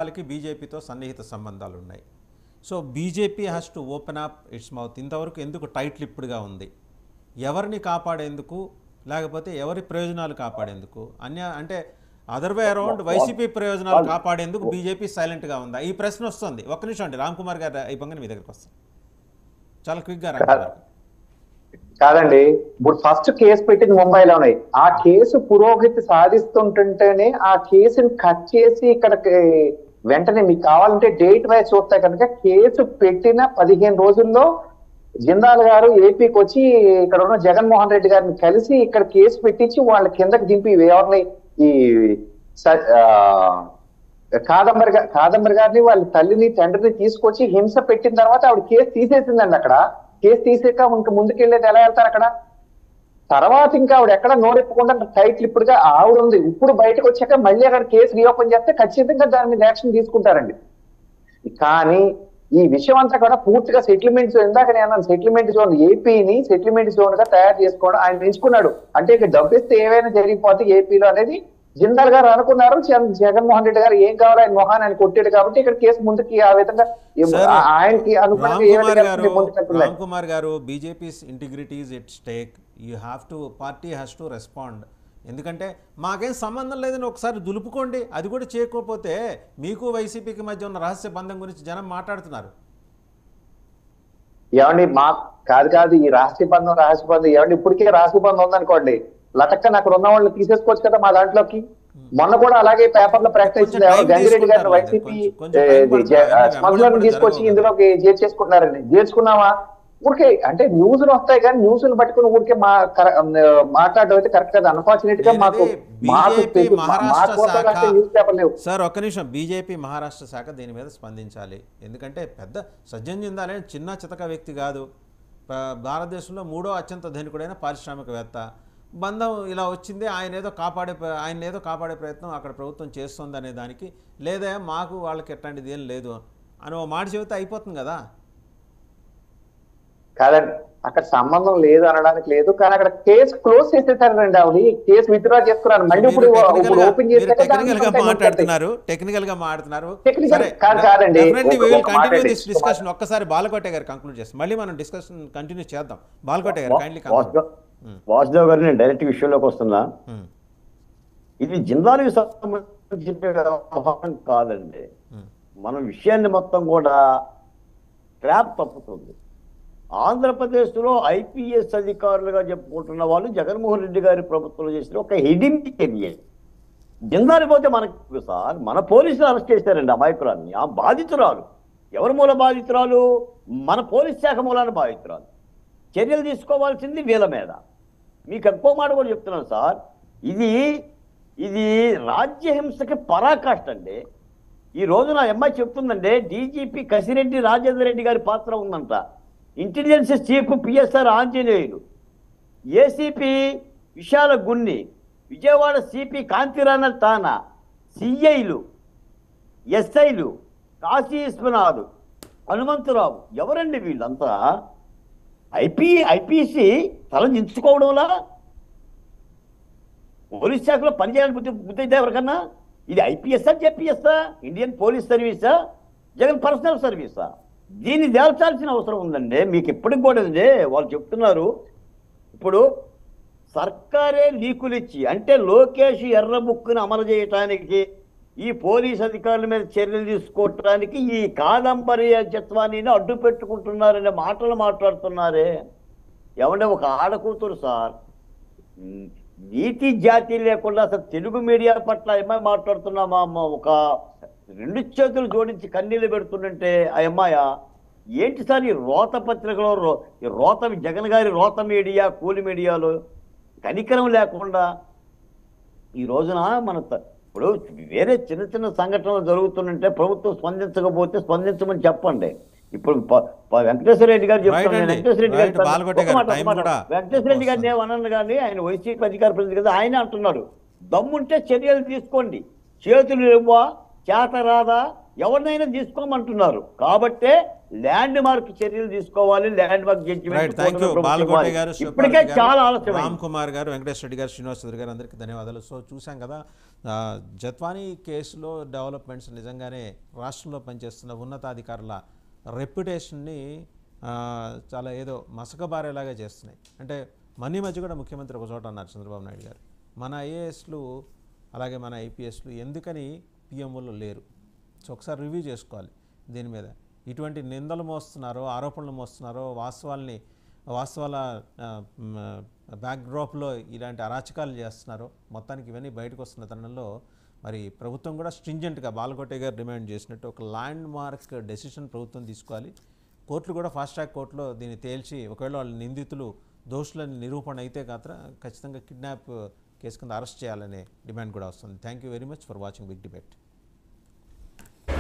వాళ్ళకి బీజేపీతో సన్నిహిత సంబంధాలు ఉన్నాయి. So BJP has to open up it's mouth. ఇంతవరకు ఎందుకు టైట్ లిప్డ్గా ఉంది? ఎవరిని కాపాడేందుకు, లేకపోతే ఎవరి ప్రయోజనాలు కాపాడేందుకు? అంటే అదర్ వే అరౌండ్ వైసీపీ ప్రయోజనాలు కాపాడేందుకు బీజేపీ సైలెంట్గా ఉందా? ఈ ప్రశ్న వస్తుంది. ఒక్క నిమిషం అండి, రామ్ కుమార్ గారు అయిపోగానే మీ దగ్గరికి వస్తాం. చాలా క్విక్గా రామ్ కుమార్. కాదండి, ఇప్పుడు ఫస్ట్ కేసు పెట్టింది ముంబైలోనే. ఆ కేసు పురోగతి సాధిస్తుంటుంటేనే ఆ కేసుని కట్ చేసి ఇక్కడ వెంటనే మీకు కావాలంటే డేట్ వైజ్ చూస్తే కనుక కేసు పెట్టిన 15 రోజుల్లో జిందాల్ గారు ఏపీకి వచ్చి ఇక్కడ ఉన్న జగన్మోహన్ రెడ్డి గారిని కలిసి ఇక్కడ కేసు పెట్టించి వాళ్ళ కిందకి దింపి ఎవరిని ఈ కాదంబరి గారిని వాళ్ళ తల్లిని తండ్రిని తీసుకొచ్చి హింస పెట్టిన తర్వాత ఆవిడ కేసు తీసేసిందండి. అక్కడ కేసు తీసాక ఇంక ముందుకెళ్ళేది ఎలా వెళ్తారు అక్కడ? తర్వాత ఇంకా ఆవిడ ఎక్కడ నోరెప్పకుండా టైట్ లిప్డ్గా ఆవిడ ఉంది. ఇప్పుడు బయటకు వచ్చాక మళ్ళీ అక్కడ కేసు రీఓపెన్ చేస్తే ఖచ్చితంగా దాని మీద యాక్షన్ తీసుకుంటారండి. కానీ ఈ విషయం అంతా కూడా పూర్తిగా సెటిల్మెంట్ జోన్, ఇందాక నేను సెటిల్మెంట్ జోన్, ఏపీని సెటిల్మెంట్ జోన్ గా తయారు చేసుకోవడం ఆయన ఎంచుకున్నాడు. అంటే ఇక డబ్బిస్తే ఏవైనా జరిగిపోతే ఏపీలో అనేది జిందాల్ గారు అనుకున్నారు. జగన్మోహన్ రెడ్డి గారు ఏం కావాలో ఆయన మొహాన్ని ఆయన కొట్టాడు కాబట్టి ఇక్కడ కేసు ముందుకి ఆ విధంగా ఆయనకి రామ్ కుమార్ గారు, BJP's integrity is at stake. You have to, party has to respond. ఎందుకంటే మాకేం సంబంధం లేదని ఒకసారి దులుపుకోండి. అది కూడా చేయకపోతే మీకు వైసీపీకి మధ్య ఉన్న రహస్య బంధం గురించి జనం మాట్లాడుతున్నారు. ఏమండి మా కాదు ఈ రహస్య బంధం ఏమండి, ఇప్పటికే రహస్య బంధం ఉందనుకోండి, లటక్కన అక్కడ ఉన్న వాళ్ళని తీసేసుకోవచ్చు కదా మా దాంట్లోకి. మొన్న కూడా అలాగే పేపర్లో ప్రకటించింది, గంగిరెడ్డి గారిని వైసీపీ స్మగ్లర్ని తీసుకొచ్చి ఇందులోకి చేర్చేసుకుంటున్నారండి. చేర్చుకున్నావా? ఊరికే అంటే న్యూస్లు వస్తాయి కానీ న్యూస్లు పట్టుకుని ఊరికే మాట్లాడడం అయితే కరెక్ట్ కదా. అన్ఫార్చునేట్ గా సార్ ఒక్క నిమిషం, బీజేపీ మహారాష్ట్ర శాఖ దీని మీద స్పందించాలి. ఎందుకంటే పెద్ద సజ్జన్ జిందాల్ చిన్న చితక వ్యక్తి కాదు. భారతదేశంలో 3వ అత్యంత ధనికుడైన పారిశ్రామికవేత్త. బంధం ఇలా వచ్చింది, ఆయన ఏదో కాపాడే ప్రయత్నం అక్కడ ప్రభుత్వం చేస్తుంది అనే దానికి, లేదా మాకు వాళ్ళకి ఎట్లాంటిది ఏం లేదు అని ఓ మాట చెబితే అయిపోతుంది కదా. కాదండి, అక్కడ సంబంధం లేదు అనడానికి లేదు, కానీ అక్కడ కేసు క్లోజ్ చేసేసారండి. ఆవిడ కేసు విత్డ్రా చేసుకున్నారు. మళ్ళీ ఇప్పుడు ఓపెన్ చేసి టెక్నికల్ గా మాట్లాడుతున్నారు. కాదండి, డిస్కషన్ ఒక్కసారి బాలకోట గారు కంక్లూడ్ చేస్తాం, మళ్ళీ మనం డిస్కషన్ కంటిన్యూ చేద్దాం. బాలకోట గారు కైండ్లీ. వాసుదేవ్ గారు, నేను డైరెక్ట్ విషయంలోకి వస్తున్నా. ఇది జిందాల్కి సంబంధించిన వ్యవహారం కాదండి. మనం విషయాన్ని మొత్తం కూడా ట్రాప్ తప్పుతుంది. ఆంధ్రప్రదేశ్లో ఐపీఎస్ అధికారులుగా చెప్పుకుంటున్న వాళ్ళు జగన్మోహన్ రెడ్డి గారి ప్రభుత్వంలో చేసిన ఒక హిడింగ్ కెరియర్. జిందాల్ పోతే మనకు సార్ మన పోలీసులు అరెస్ట్ చేశారండి అమాయకురాన్ని. ఆ బాధితురాలు ఎవరి మూల బాధితురాలు? మన పోలీస్ శాఖ మూలాన బాధితురాలు. చర్యలు తీసుకోవాల్సింది వీళ్ళ మీద. మీకు ఎక్కువ మాట కూడా చెప్తున్నాను సార్, ఇది రాజ్యహింసకి పరాకాష్ట అండి. ఈ రోజు నా అమ్మాయి చెప్తుందంటే డీజీపీ కసిరెడ్డి రాజేందర్ రెడ్డి గారి పాత్ర ఉందంట, intelligence chief PSR Anjaneyulu, ACP Vishala Gunni, Vijayawada CP Kanthirana Tana, సిఐలు, ఎస్ఐలు, కాశీ విశ్వనాథ్, హనుమంతరావు, ఎవరండి వీళ్ళంతా? ఐపీసీ తలదించుకోవడంలా పోలీస్ శాఖలో పనిచేయాలని బుద్ధి అయితే ఎవరికన్నా? ఇది ఐపీఎస్ఆ జెపిఎస్ఆ? ఇండియన్ పోలీస్ సర్వీసా, జగన్ పర్సనల్ సర్వీసా? దీన్ని తేల్చాల్సిన అవసరం ఉందండి. మీకు ఎప్పటికి కూడా వాళ్ళు చెప్తున్నారు, ఇప్పుడు సర్కారే లీకులు ఇచ్చి, అంటే లోకేష్ ఎర్ర బుక్కును అమలు చేయటానికి, ఈ పోలీస్ అధికారుల మీద చర్యలు తీసుకోవటానికి ఈ కాదంబరి చిత్వాన్ని అడ్డు పెట్టుకుంటున్నారనే మాటలు మాట్లాడుతున్నారే. ఏమంటే ఒక ఆడకూతురు సార్, నీతి జాతి లేకుండా అసలు తెలుగు మీడియా పట్ల ఏమై మాట్లాడుతున్నామా? ఒక 2 చేతులు జోడించి కన్నీళ్ళు పెడుతుంటే ఆ అమ్మాయ ఏంటి సార్? ఈ రోత పత్రికలో, ఈ రోత జగన్ గారి రోత మీడియా, కూలి మీడియాలో కనికరం లేకుండా ఈ రోజున మన ఇప్పుడు వేరే చిన్న చిన్న సంఘటనలు జరుగుతుంటే ప్రభుత్వం స్పందించకపోతే స్పందించమని చెప్పండి. ఇప్పుడు వెంకటేశ్వర రెడ్డి గారు చెప్తాను, వెంకటేశ్వర రెడ్డి గారిని ఏమన్నాను కానీ ఆయన వైసీపీ అధికార ప్రతినిధి కదా, ఆయనే అంటున్నాడు, దమ్ముంటే చర్యలు తీసుకోండి, చేతులు ఇవ్వా, చేత రాదా, ఎవరినైనా తీసుకోమంటున్నారు. కాబట్టే ల్యాండ్ మార్క్ చర్యలు తీసుకోవాలి, landmark right, thank you judgement Balakoti గారు, ఇప్పటికే శివపార్వతి చాలా గారు, ఆలస్యం. రామ్ కుమార్ గారు, వెంకటేష్ రెడ్డి గారు, శ్రీనివాస్ రెడ్డి గారు, అందరికీ ధన్యవాదాలు. సో చూసాం కదా జత్వానీ కేసులో డెవలప్మెంట్స్ నిజంగానే రాష్ట్రంలో పనిచేస్తున్న ఉన్నతాధికారుల రెప్యుటేషన్ని చాలా ఏదో మసకబారేలాగా చేస్తున్నాయి. అంటే మనీ మధ్య కూడా ముఖ్యమంత్రి ఒక చోట అన్నారు చంద్రబాబు నాయుడు గారు, మన ఐఏఎస్లు అలాగే మన ఐపీఎస్లు ఎందుకని పిఎంఓలో లేరు. సో ఒకసారి రివ్యూ చేసుకోవాలి దీని మీద. ఇటువంటి నిందలు మోస్తున్నారో, ఆరోపణలు మోస్తున్నారో, వాస్తవాల బ్యాక్డ్రాప్లో ఇలాంటి అరాచకాలు చేస్తున్నారో, మొత్తానికి ఇవన్నీ బయటకు వస్తున్న తరుణంలో మరి ప్రభుత్వం కూడా స్ట్రింజెంట్గా బాలకోటే గారు డిమాండ్ చేసినట్టు ఒక ల్యాండ్ మార్క్ డెసిషన్ ప్రభుత్వం తీసుకోవాలి. కోర్టులు కూడా ఫాస్ట్ ట్రాక్ కోర్టులో దీన్ని తేల్చి ఒకవేళ వాళ్ళ నిందితులు దోషులని నిరూపణ అయితే ఖచ్చితంగా కిడ్నాప్ కేసు కింద అరెస్ట్ చేయాలనే డిమాండ్ కూడా వస్తుంది. Thank you very much for watching big debate.